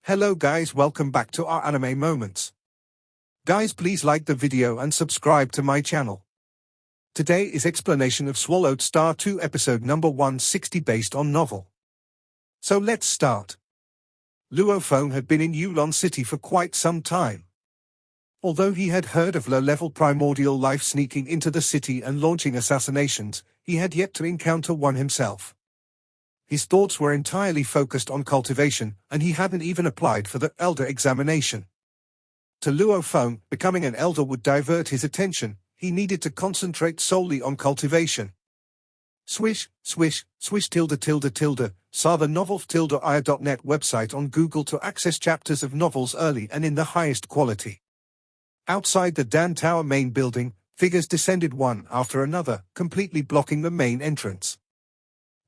Hello guys, welcome back to our anime moments. Guys, please like the video and subscribe to my channel. Today is explanation of Swallowed Star 2 episode number 160 based on novel. So let's start. Luo Feng had been in Yulon City for quite some time. Although he had heard of low-level primordial life sneaking into the city and launching assassinations, he had yet to encounter one himself. His thoughts were entirely focused on cultivation, and he hadn't even applied for the elder examination. To Luo Feng, becoming an elder would divert his attention. He needed to concentrate solely on cultivation. Swish, swish, swish tilde tilde tilde, saw the novel.ia.net website on Google to access chapters of novels early and in the highest quality. Outside the Dan Tower main building, figures descended one after another, completely blocking the main entrance.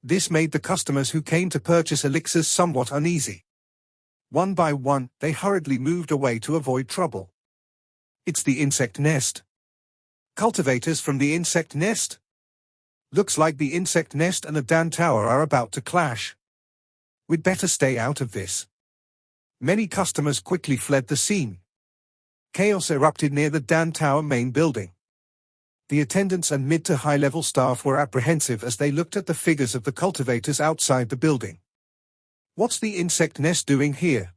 This made the customers who came to purchase elixirs somewhat uneasy. One by one, they hurriedly moved away to avoid trouble. It's the insect nest. Cultivators from the insect nest? Looks like the insect nest and the Dan Tower are about to clash. We'd better stay out of this. Many customers quickly fled the scene. Chaos erupted near the Dan Tower main building. The attendants and mid to high-level staff were apprehensive as they looked at the figures of the cultivators outside the building. What's the insect nest doing here?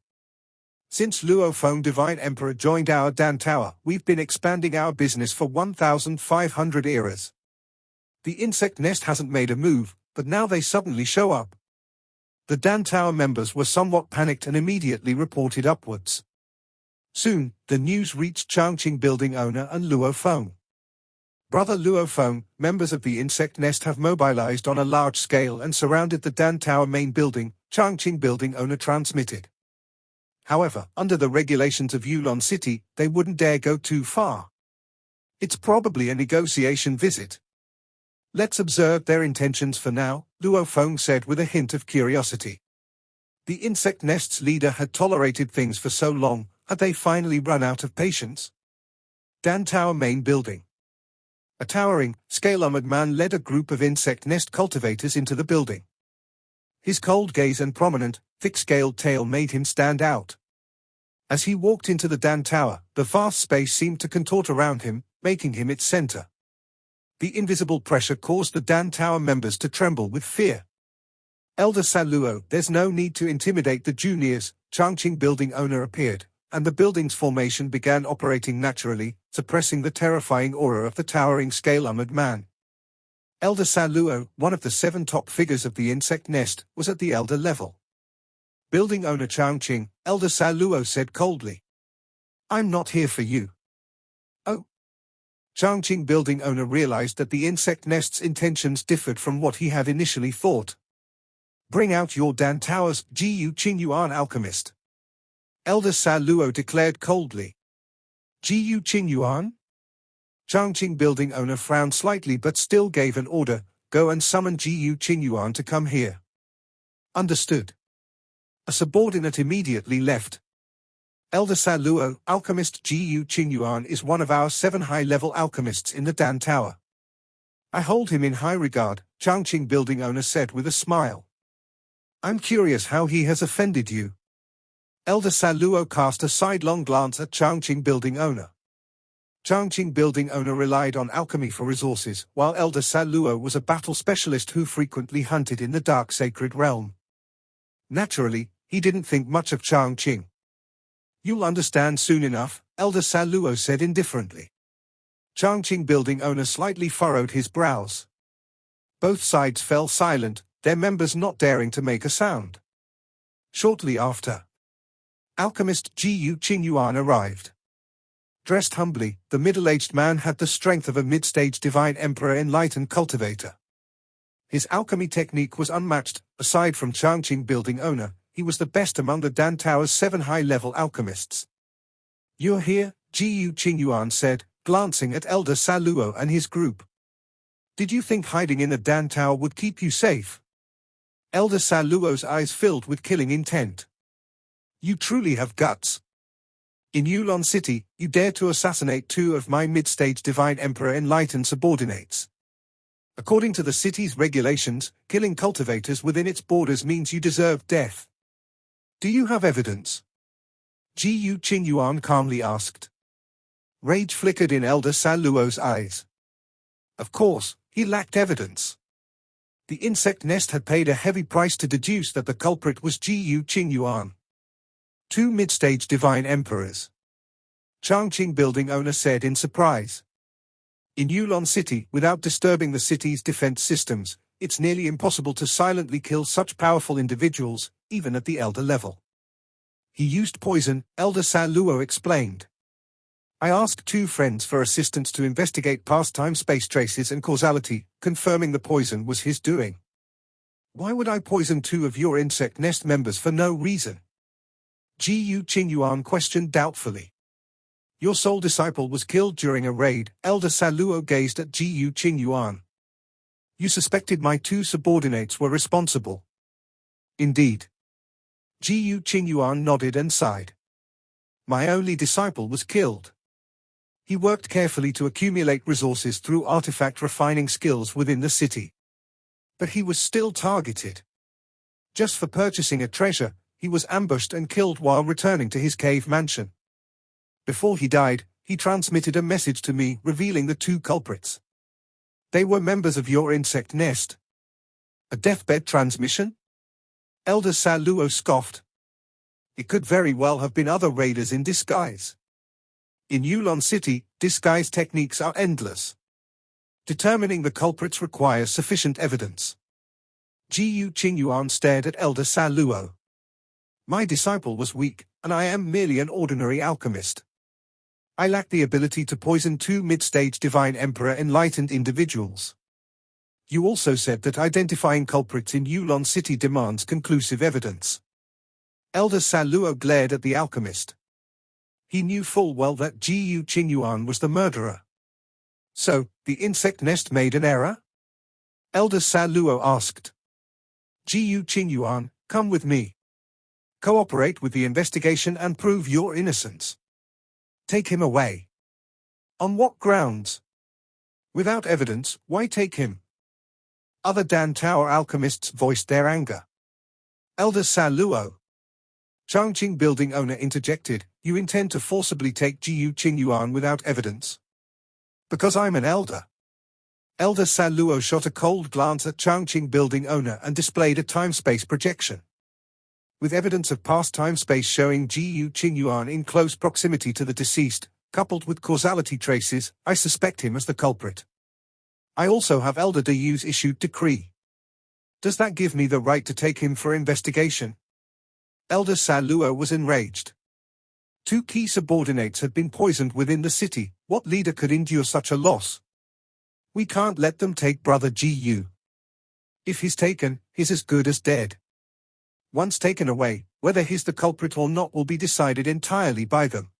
Since Luo Feng Divine Emperor joined our Dan Tower, we've been expanding our business for 1,500 eras. The insect nest hasn't made a move, but now they suddenly show up. The Dan Tower members were somewhat panicked and immediately reported upwards. Soon, the news reached Changqing building owner and Luo Feng. Brother Luo Feng, members of the insect nest have mobilized on a large scale and surrounded the Dan Tower main building, Changqing building owner transmitted. However, under the regulations of Yulon City, they wouldn't dare go too far. It's probably a negotiation visit. Let's observe their intentions for now, Luo Feng said with a hint of curiosity. The insect nest's leader had tolerated things for so long, had they finally run out of patience? Dan Tower main building. A towering, scale-armored man led a group of insect nest cultivators into the building. His cold gaze and prominent, thick-scaled tail made him stand out. As he walked into the Dan Tower, the vast space seemed to contort around him, making him its center. The invisible pressure caused the Dan Tower members to tremble with fear. Elder Saluo, there's no need to intimidate the juniors, Changqing building owner appeared, and the building's formation began operating naturally, suppressing the terrifying aura of the towering scale-armored man. Elder Saluo, one of the 7 top figures of the insect nest, was at the elder level. Building owner Changqing, Elder Saluo said coldly. I'm not here for you. Oh. Changqing building owner realized that the insect nest's intentions differed from what he had initially thought. Bring out your Dan Tower's Gu Qingyuan alchemist. Elder Saluo declared coldly. Gu Qingyuan? Changqing building owner frowned slightly but still gave an order, go and summon Gu Qingyuan to come here. Understood. A subordinate immediately left. Elder Saluo, alchemist Gu Qingyuan is one of our 7 high-level alchemists in the Dan Tower. I hold him in high regard, Changqing building owner said with a smile. I'm curious how he has offended you. Elder Saluo cast a sidelong glance at Changqing building owner. Changqing building owner relied on alchemy for resources, while Elder Saluo was a battle specialist who frequently hunted in the dark sacred realm. Naturally, he didn't think much of Changqing. You'll understand soon enough, Elder Saluo said indifferently. Changqing building owner slightly furrowed his brows. Both sides fell silent, their members not daring to make a sound. Shortly after, alchemist Gu Qingyuan arrived. Dressed humbly, the middle-aged man had the strength of a mid-stage divine emperor enlightened cultivator. His alchemy technique was unmatched. Aside from Changqing building owner, he was the best among the Dan Tower's 7 high-level alchemists. You're here, Gu Qingyuan said, glancing at Elder Saluo and his group. Did you think hiding in the Dan Tower would keep you safe? Elder Saluo's eyes filled with killing intent. You truly have guts. In Yulon City, you dare to assassinate 2 of my mid-stage divine emperor enlightened subordinates. According to the city's regulations, killing cultivators within its borders means you deserve death. Do you have evidence? Ji Qingyuan calmly asked. Rage flickered in Elder Sa Luo's eyes. Of course, he lacked evidence. The insect nest had paid a heavy price to deduce that the culprit was Ji Qingyuan. 2 mid-stage divine emperors. Changqing building owner said in surprise. In Yulon City, without disturbing the city's defense systems, it's nearly impossible to silently kill such powerful individuals, even at the elder level. He used poison, Elder Sa Luo explained. I asked 2 friends for assistance to investigate past time space traces and causality, confirming the poison was his doing. Why would I poison 2 of your insect nest members for no reason? Ji Qingyuan questioned doubtfully. Your sole disciple was killed during a raid, Elder Sa Luo gazed at Ji Qingyuan. You suspected my 2 subordinates were responsible. Indeed. Ji Qingyuan nodded and sighed. My only disciple was killed. He worked carefully to accumulate resources through artifact refining skills within the city. But he was still targeted. Just for purchasing a treasure, he was ambushed and killed while returning to his cave mansion. Before he died, he transmitted a message to me revealing the 2 culprits. They were members of your insect nest. A deathbed transmission? Elder Sa Luo scoffed. It could very well have been other raiders in disguise. In Yulon City, disguise techniques are endless. Determining the culprits requires sufficient evidence. Ji Qingyuan stared at Elder Sa Luo. My disciple was weak, and I am merely an ordinary alchemist. I lack the ability to poison 2 mid-stage divine emperor enlightened individuals. You also said that identifying culprits in Yulon City demands conclusive evidence. Elder Sa Luo glared at the alchemist. He knew full well that Ji Qingyuan was the murderer. So, the insect nest made an error? Elder Sa Luo asked. Ji Qingyuan, come with me. Cooperate with the investigation and prove your innocence. Take him away. On what grounds? Without evidence, why take him? Other Dan Tower alchemists voiced their anger. Elder Sa Luo. Changqing building owner interjected, you intend to forcibly take Ji Qingyuan without evidence? Because I'm an elder. Elder Sa Luo shot a cold glance at Changqing building owner and displayed a time-space projection. With evidence of past time-space showing Ji Qingyuan in close proximity to the deceased, coupled with causality traces, I suspect him as the culprit. I also have Elder Dayu's issued decree. Does that give me the right to take him for investigation? Elder Sa Luo was enraged. 2 key subordinates had been poisoned within the city. What leader could endure such a loss? We can't let them take Brother Ji. If he's taken, he's as good as dead. Once taken away, whether he's the culprit or not will be decided entirely by them.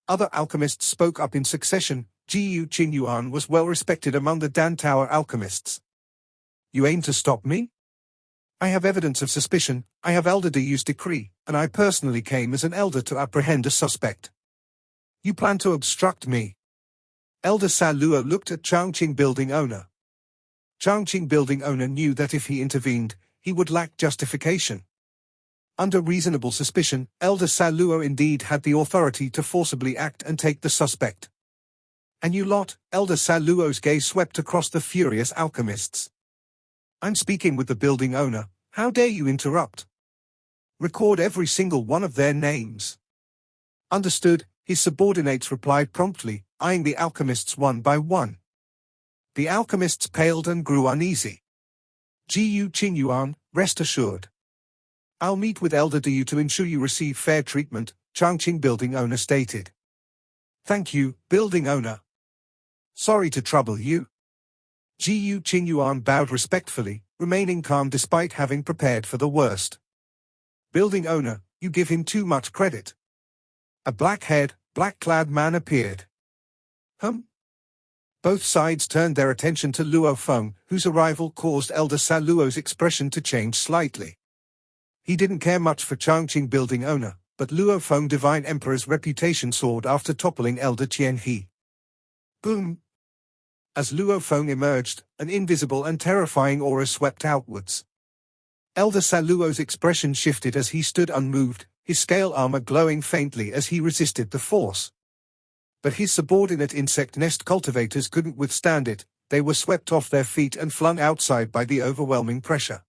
Other alchemists spoke up in succession. Ji Qingyuan was well respected among the Dan Tower alchemists. You aim to stop me? I have evidence of suspicion, I have Elder Dayu's decree, and I personally came as an elder to apprehend a suspect. You plan to obstruct me? Elder Sa Luo looked at Changqing building owner. Changqing building owner knew that if he intervened, he would lack justification. Under reasonable suspicion, Elder Sa Luo indeed had the authority to forcibly act and take the suspect. And you lot, Elder Sa Luo's gaze swept across the furious alchemists. I'm speaking with the building owner, how dare you interrupt? Record every single one of their names. Understood, his subordinates replied promptly, eyeing the alchemists one by one. The alchemists paled and grew uneasy. Ji Qingyuan, rest assured. I'll meet with Elder Dayu to ensure you receive fair treatment, Changqing building owner stated. Thank you, building owner. Sorry to trouble you. Ji Qingyuan bowed respectfully, remaining calm despite having prepared for the worst. Building owner, you give him too much credit. A black-haired, black-clad man appeared. Both sides turned their attention to Luo Feng, whose arrival caused Elder Sa Luo's expression to change slightly. He didn't care much for Changqing building owner, but Luo Feng Divine Emperor's reputation soared after toppling Elder Qian He. Boom! As Luo Feng emerged, an invisible and terrifying aura swept outwards. Elder Sa Luo's expression shifted as he stood unmoved, his scale armor glowing faintly as he resisted the force. But his subordinate insect nest cultivators couldn't withstand it. They were swept off their feet and flung outside by the overwhelming pressure.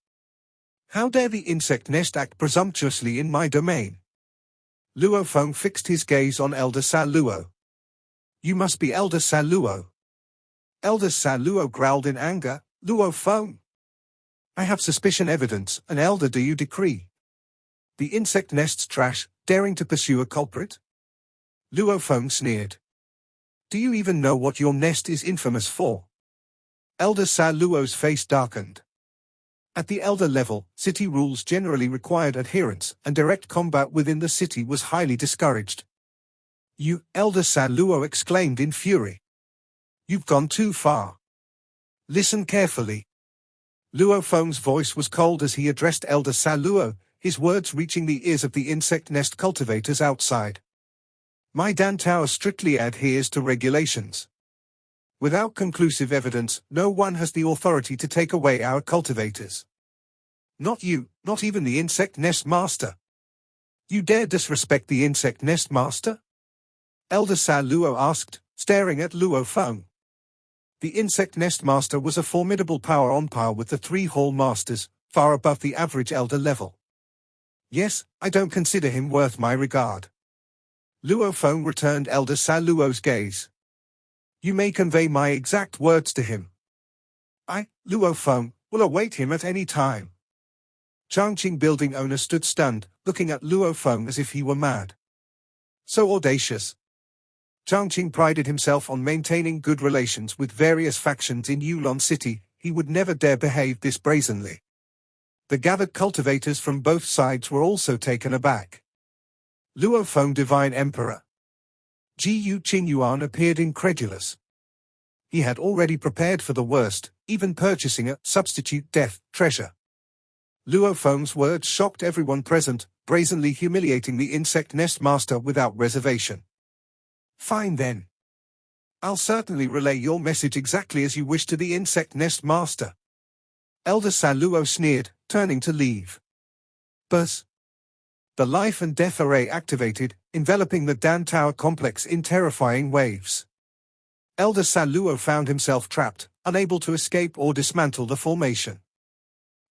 How dare the insect nest act presumptuously in my domain? Luo Feng fixed his gaze on Elder Sa Luo. You must be Elder Sa Luo. Elder Sa Luo growled in anger. Luo Feng, I have suspicion evidence, and elder do you decree? The insect nest's trash, daring to pursue a culprit? Luo Feng sneered. Do you even know what your nest is infamous for? Elder Sa Luo's face darkened. At the elder level, city rules generally required adherence, and direct combat within the city was highly discouraged. You, Elder Sa Luo exclaimed in fury. You've gone too far. Listen carefully. Luo Feng's voice was cold as he addressed Elder Sa Luo, his words reaching the ears of the insect nest cultivators outside. My Dan Tower strictly adheres to regulations. Without conclusive evidence, no one has the authority to take away our cultivators. Not you, not even the insect nest master. You dare disrespect the insect nest master? Elder Sa Luo asked, staring at Luo Feng. The insect nest master was a formidable power on par with the three hall masters, far above the average elder level. Yes, I don't consider him worth my regard. Luo Feng returned Elder Sa Luo's gaze. You may convey my exact words to him. I, Luo Feng, will await him at any time. Changqing building owner stood stunned, looking at Luo Feng as if he were mad. So audacious. Changqing prided himself on maintaining good relations with various factions in Yulon City. He would never dare behave this brazenly. The gathered cultivators from both sides were also taken aback. Luo Feng, Divine Emperor. Ji Qingyuan appeared incredulous. He had already prepared for the worst, even purchasing a substitute death treasure. Luo Feng's words shocked everyone present, brazenly humiliating the insect nest master without reservation. Fine then. I'll certainly relay your message exactly as you wish to the insect nest master. Elder Sa Luo sneered, turning to leave. Buzz. The life and death array activated, enveloping the Dan Tower complex in terrifying waves. Elder Sa Luo found himself trapped, unable to escape or dismantle the formation.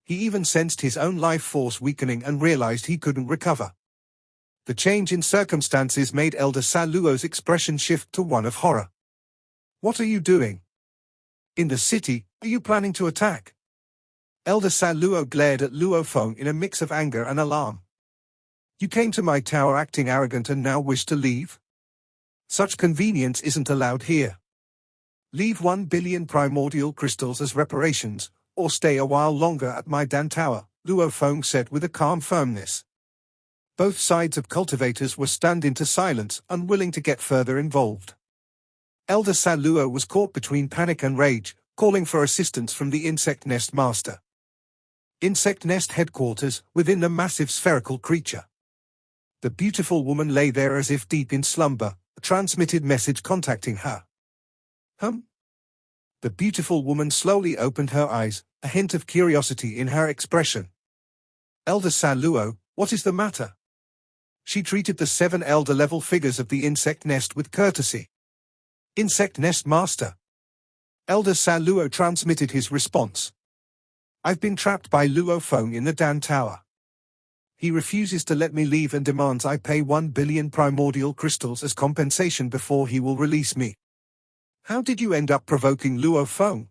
He even sensed his own life force weakening and realized he couldn't recover. The change in circumstances made Elder Sa Luo's expression shift to one of horror. What are you doing? In the city, are you planning to attack? Elder Sa Luo glared at Luo Feng in a mix of anger and alarm. You came to my tower acting arrogant and now wish to leave? Such convenience isn't allowed here. Leave 1 billion primordial crystals as reparations, or stay a while longer at my Dan Tower, Luo Feng said with a calm firmness. Both sides of cultivators were stunned into silence, unwilling to get further involved. Elder Sa Luo was caught between panic and rage, calling for assistance from the insect nest master. Insect nest headquarters, within the massive spherical creature. The beautiful woman lay there as if deep in slumber, a transmitted message contacting her. The beautiful woman slowly opened her eyes, a hint of curiosity in her expression. Elder Sa Luo, what is the matter? She treated the 7 elder-level figures of the insect nest with courtesy. Insect nest master. Elder Sa Luo transmitted his response. I've been trapped by Luo Feng in the Dan Tower. He refuses to let me leave and demands I pay 1 billion primordial crystals as compensation before he will release me. How did you end up provoking Luo Feng?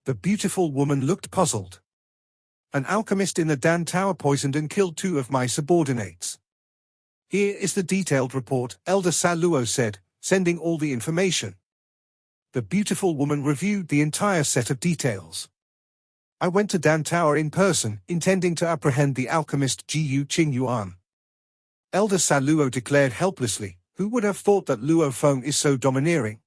The beautiful woman looked puzzled. An alchemist in the Dan Tower poisoned and killed 2 of my subordinates. Here is the detailed report, Elder Sa Luo said, sending all the information. The beautiful woman reviewed the entire set of details. I went to Dan Tower in person, intending to apprehend the alchemist Ji Qingyuan. Elder Sa Luo declared helplessly, who would have thought that Luo Feng is so domineering?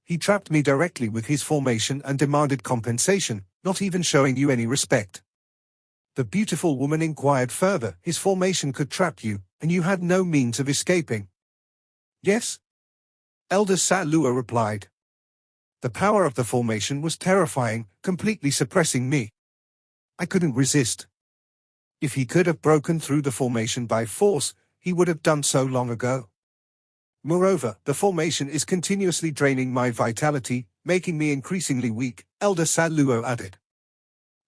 He trapped me directly with his formation and demanded compensation, not even showing you any respect. The beautiful woman inquired further, his formation could trap you, and you had no means of escaping. Yes? Elder Sa Luo replied. The power of the formation was terrifying, completely suppressing me. I couldn't resist. If he could have broken through the formation by force, he would have done so long ago. Moreover, the formation is continuously draining my vitality, making me increasingly weak, Elder Sa Luo added.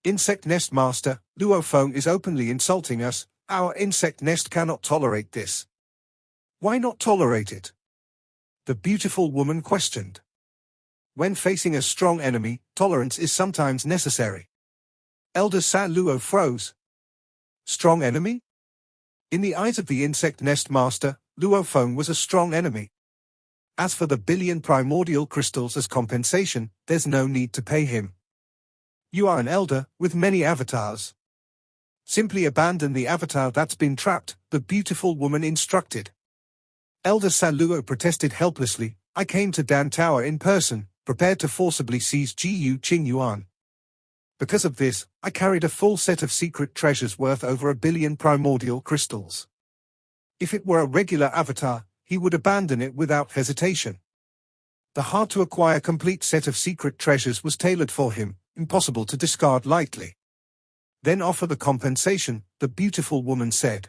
Insect Nest Master, Luo Feng is openly insulting us. Our insect nest cannot tolerate this. Why not tolerate it? The beautiful woman questioned. When facing a strong enemy, tolerance is sometimes necessary. Elder Sa Luo froze. Strong enemy? In the eyes of the insect nest master, Luo Feng was a strong enemy. As for the billion primordial crystals as compensation, there's no need to pay him. You are an elder, with many avatars. Simply abandon the avatar that's been trapped, the beautiful woman instructed. Elder Sa Luo protested helplessly. I came to Dan Tower in person, prepared to forcibly seize Jiyu Qingyuan. Because of this, I carried a full set of secret treasures worth over 1 billion primordial crystals. If it were a regular avatar, he would abandon it without hesitation. The hard-to-acquire complete set of secret treasures was tailored for him, impossible to discard lightly. Then offer the compensation, the beautiful woman said.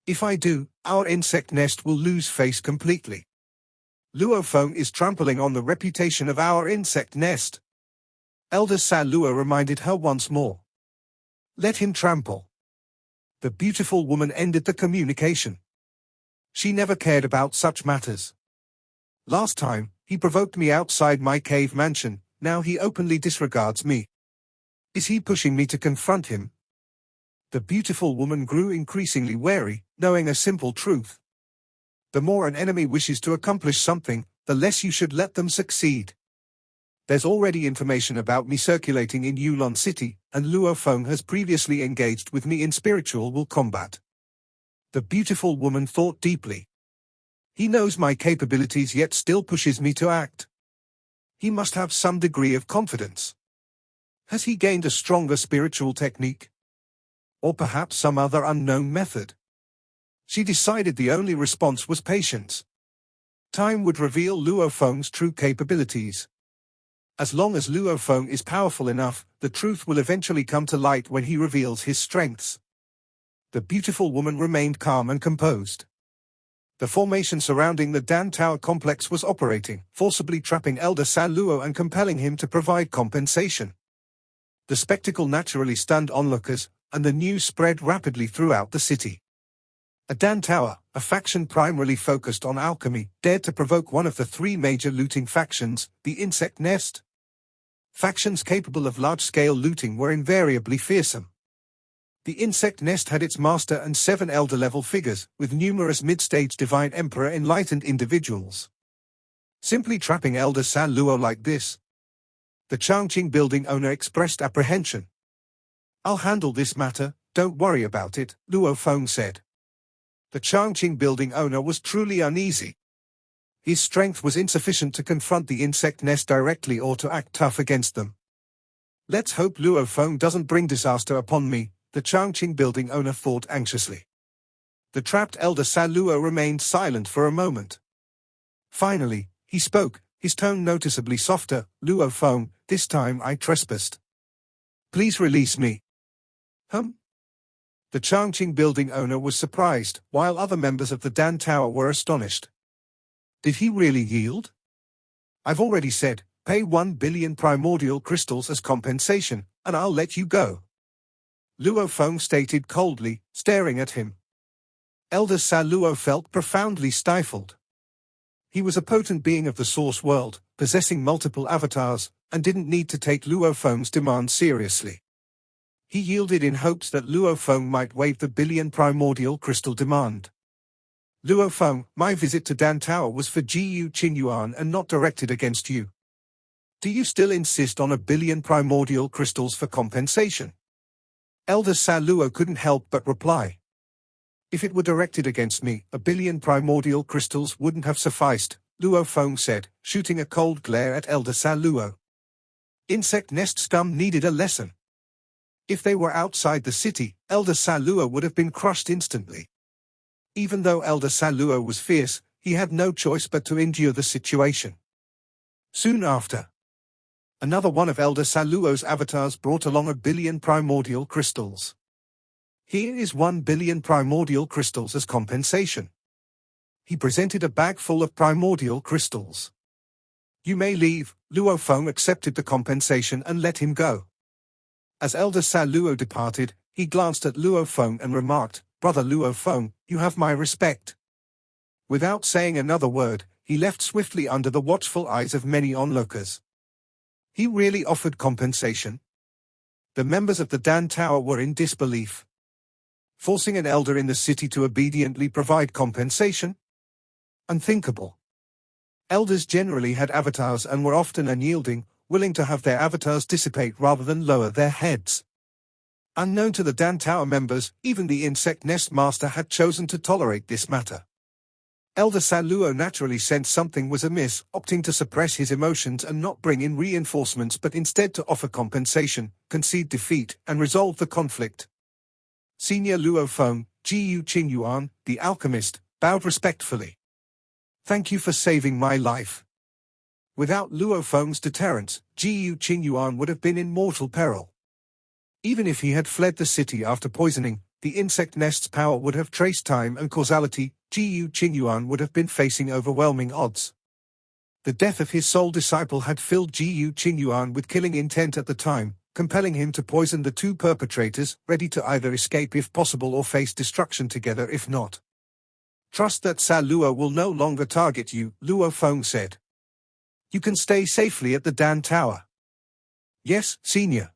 If I do, our insect nest will lose face completely. Luo Feng is trampling on the reputation of our insect nest. Elder Sa Luo reminded her once more. Let him trample. The beautiful woman ended the communication. She never cared about such matters. Last time, he provoked me outside my cave mansion, now he openly disregards me. Is he pushing me to confront him? The beautiful woman grew increasingly wary, knowing a simple truth. The more an enemy wishes to accomplish something, the less you should let them succeed. There's already information about me circulating in Yulon City, and Luo Feng has previously engaged with me in spiritual combat. The beautiful woman thought deeply. He knows my capabilities yet still pushes me to act. He must have some degree of confidence. Has he gained a stronger spiritual technique? Or perhaps some other unknown method? She decided the only response was patience. Time would reveal Luo Feng's true capabilities. As long as Luo Feng is powerful enough, the truth will eventually come to light when he reveals his strengths. The beautiful woman remained calm and composed. The formation surrounding the Dan Tower complex was operating, forcibly trapping Elder Sa Luo and compelling him to provide compensation. The spectacle naturally stunned onlookers, and the news spread rapidly throughout the city. A Dan Tower, a faction primarily focused on alchemy, dared to provoke one of the 3 major looting factions, the Insect Nest. Factions capable of large-scale looting were invariably fearsome. The Insect Nest had its master and 7 elder-level figures, with numerous mid-stage Divine Emperor enlightened individuals. Simply trapping Elder Sa Luo like this? The Changqing building owner expressed apprehension. I'll handle this matter, don't worry about it, Luo Feng said. The Changqing building owner was truly uneasy. His strength was insufficient to confront the insect nest directly or to act tough against them. Let's hope Luo Feng doesn't bring disaster upon me, the Changqing building owner thought anxiously. The trapped Elder Sa Luo remained silent for a moment. Finally, he spoke, his tone noticeably softer. Luo Feng, this time I trespassed. Please release me. The Changqing building owner was surprised, while other members of the Dan Tower were astonished. Did he really yield? I've already said, pay 1 billion primordial crystals as compensation, and I'll let you go. Luo Feng stated coldly, staring at him. Elder Sa Luo felt profoundly stifled. He was a potent being of the source world, possessing multiple avatars, and didn't need to take Luo Feng's demand seriously. He yielded in hopes that Luo Feng might waive the billion primordial crystal demand. Luo Feng, my visit to Dan Tower was for Jiyu Qingyuan and not directed against you. Do you still insist on 1 billion primordial crystals for compensation? Elder Sa Luo couldn't help but reply. If it were directed against me, 1 billion primordial crystals wouldn't have sufficed, Luo Feng said, shooting a cold glare at Elder Sa Luo. Insect nest scum needed a lesson. If they were outside the city, Elder Sa Luo would have been crushed instantly. Even though Elder Sa Luo was fierce, he had no choice but to endure the situation. Soon after, another one of Elder Sa Luo's avatars brought along 1 billion primordial crystals. Here is 1 billion primordial crystals as compensation. He presented a bag full of primordial crystals. You may leave. Luo Feng accepted the compensation and let him go. As Elder Sa Luo departed, he glanced at Luo Feng and remarked, "Brother Luo Feng, you have my respect." Without saying another word, he left swiftly under the watchful eyes of many onlookers. He really offered compensation? The members of the Dan Tower were in disbelief. Forcing an elder in the city to obediently provide compensation? Unthinkable. Elders generally had avatars and were often unyielding, willing to have their avatars dissipate rather than lower their heads. Unknown to the Dan Tower members, even the insect nest master had chosen to tolerate this matter. Elder Sa Luo naturally sensed something was amiss, opting to suppress his emotions and not bring in reinforcements but instead to offer compensation, concede defeat, and resolve the conflict. Senior Luo Feng, Jiyu Qingyuan, the alchemist, bowed respectfully. "Thank you for saving my life." Without Luo Feng's deterrence, Jiyu Qingyuan would have been in mortal peril. Even if he had fled the city after poisoning, the insect nest's power would have traced time and causality. Jiyu Qingyuan would have been facing overwhelming odds. The death of his sole disciple had filled Jiyu Qingyuan with killing intent at the time, compelling him to poison the two perpetrators, ready to either escape if possible or face destruction together if not. "Trust that Sa Luo will no longer target you," Luo Feng said. "You can stay safely at the Dan Tower." "Yes, Senior."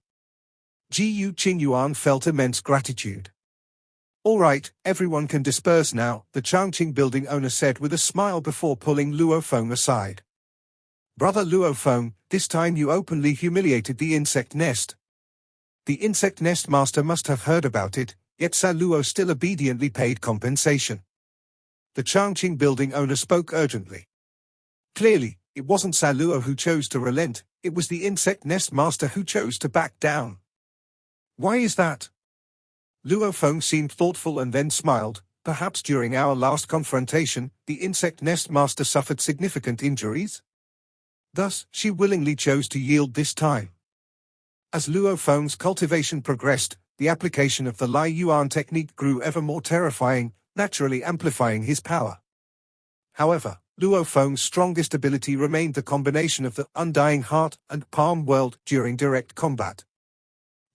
Jiyu Qingyuan felt immense gratitude. "All right, everyone can disperse now," the Changqing building owner said with a smile before pulling Luo Feng aside. "Brother Luo Feng, this time you openly humiliated the insect nest." The insect nest master must have heard about it, yet Sa Luo still obediently paid compensation. The Changqing building owner spoke urgently. Clearly, it wasn't Sa Luo who chose to relent, it was the insect nest master who chose to back down. "Why is that?" Luo Feng seemed thoughtful and then smiled. "Perhaps during our last confrontation, the insect nest master suffered significant injuries? Thus, she willingly chose to yield this time." As Luo Feng's cultivation progressed, the application of the Lai Yuan technique grew ever more terrifying, naturally amplifying his power. However, Luo Feng's strongest ability remained the combination of the undying heart and palm world during direct combat.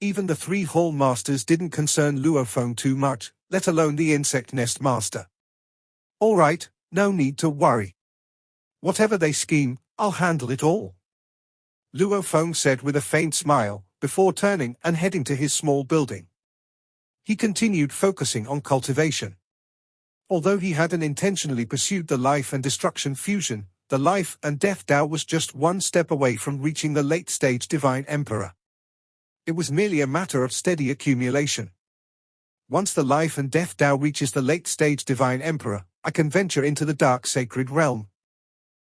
Even the three hall masters didn't concern Luo Feng too much, let alone the insect nest master. "All right, no need to worry. Whatever they scheme, I'll handle it all," Luo Feng said with a faint smile, before turning and heading to his small building. He continued focusing on cultivation. Although he hadn't intentionally pursued the life and destruction fusion, the life and death Tao was just one step away from reaching the late-stage Divine Emperor. It was merely a matter of steady accumulation. Once the life and death Tao reaches the late-stage Divine Emperor, I can venture into the Dark Sacred Realm.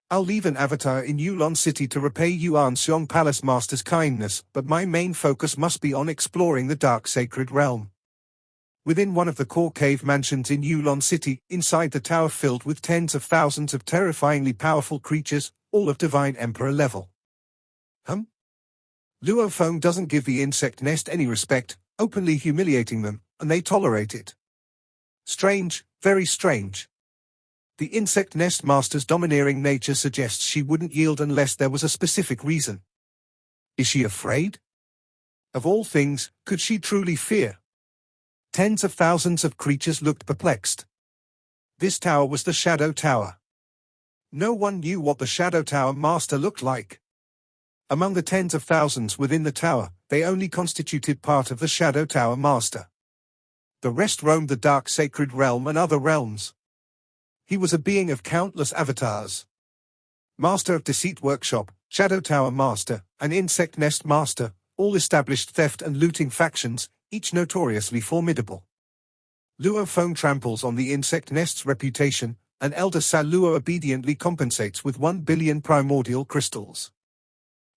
I'll leave an avatar in Yulon City to repay Yuan Xiong Palace Master's kindness, but my main focus must be on exploring the Dark Sacred Realm. Within one of the core cave mansions in Yulon City, inside the tower filled with tens of thousands of terrifyingly powerful creatures, all of Divine Emperor level. Luo Feng doesn't give the insect nest any respect, openly humiliating them, and they tolerate it. Strange, very strange. The insect nest master's domineering nature suggests she wouldn't yield unless there was a specific reason. Is she afraid? Of all things, could she truly fear? Tens of thousands of creatures looked perplexed. This tower was the Shadow Tower. No one knew what the Shadow Tower master looked like. Among the tens of thousands within the tower, they only constituted part of the Shadow Tower master. The rest roamed the Dark Sacred Realm and other realms. He was a being of countless avatars. Master of Deceit Workshop, Shadow Tower Master, and Insect Nest Master, all established theft and looting factions, each notoriously formidable. Luo Feng tramples on the insect nest's reputation, and Elder Sa Luo obediently compensates with 1 billion primordial crystals.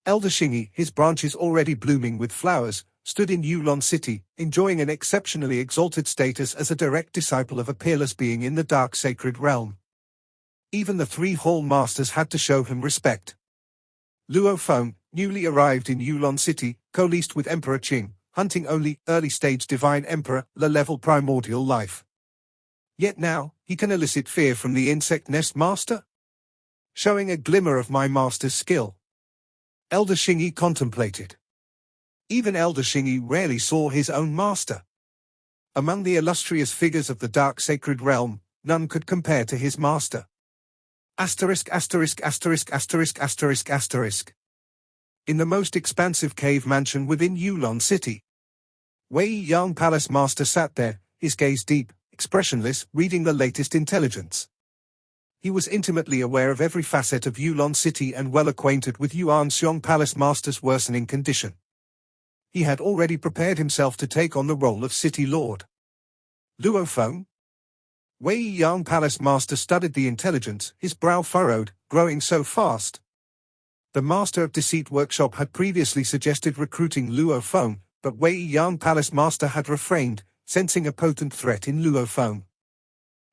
Elder Xingyi, his branches already blooming with flowers, stood in Yulon City, enjoying an exceptionally exalted status as a direct disciple of a peerless being in the Dark Sacred Realm. Even the three hall masters had to show him respect. Luo Feng, newly arrived in Yulon City, coalesced with Emperor Qing, hunting only early-stage divine emperor, low-level primordial life. Yet now, he can elicit fear from the insect nest master? Showing a glimmer of my master's skill. Elder Xingyi contemplated. Even Elder Xingyi rarely saw his own master. Among the illustrious figures of the dark sacred realm, none could compare to his master. Asterisk asterisk asterisk asterisk asterisk asterisk. In the most expansive cave mansion within Yulon City, Wei Yang Palace Master sat there, his gaze deep, expressionless, reading the latest intelligence. He was intimately aware of every facet of Yulon City and well acquainted with Yuan Xiong Palace Master's worsening condition. He had already prepared himself to take on the role of City Lord. Luo Feng? Wei Yang Palace Master studied the intelligence, his brow furrowed, growing so fast. The Master of Deceit Workshop had previously suggested recruiting Luo Feng, but Wei Yang Palace Master had refrained, sensing a potent threat in Luo Feng.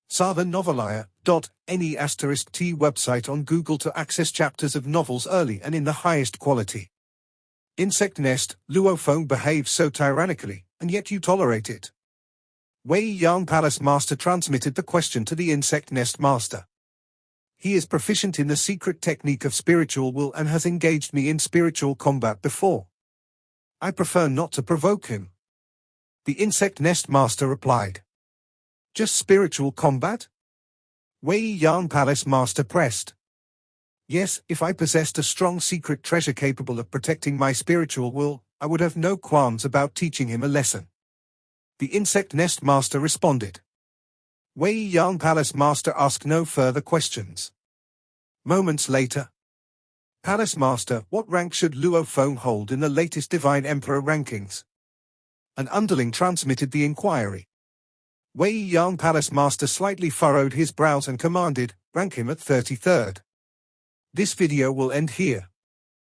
Saw the Novelia.ne*t website on Google to access chapters of novels early and in the highest quality. Insect nest, Luo Feng behaves so tyrannically, and yet you tolerate it. Wei Yang Palace Master transmitted the question to the insect nest master. He is proficient in the secret technique of spiritual will and has engaged me in spiritual combat before. I prefer not to provoke him. The insect nest master replied. Just spiritual combat? Wei Yang Palace Master pressed. Yes, if I possessed a strong secret treasure capable of protecting my spiritual will, I would have no qualms about teaching him a lesson. The insect nest master responded. Wei Yang Palace Master asked no further questions. Moments later. Palace Master, what rank should Luo Feng hold in the latest Divine Emperor rankings? An underling transmitted the inquiry. Wei Yang Palace Master slightly furrowed his brows and commanded, rank him at 33rd. This video will end here.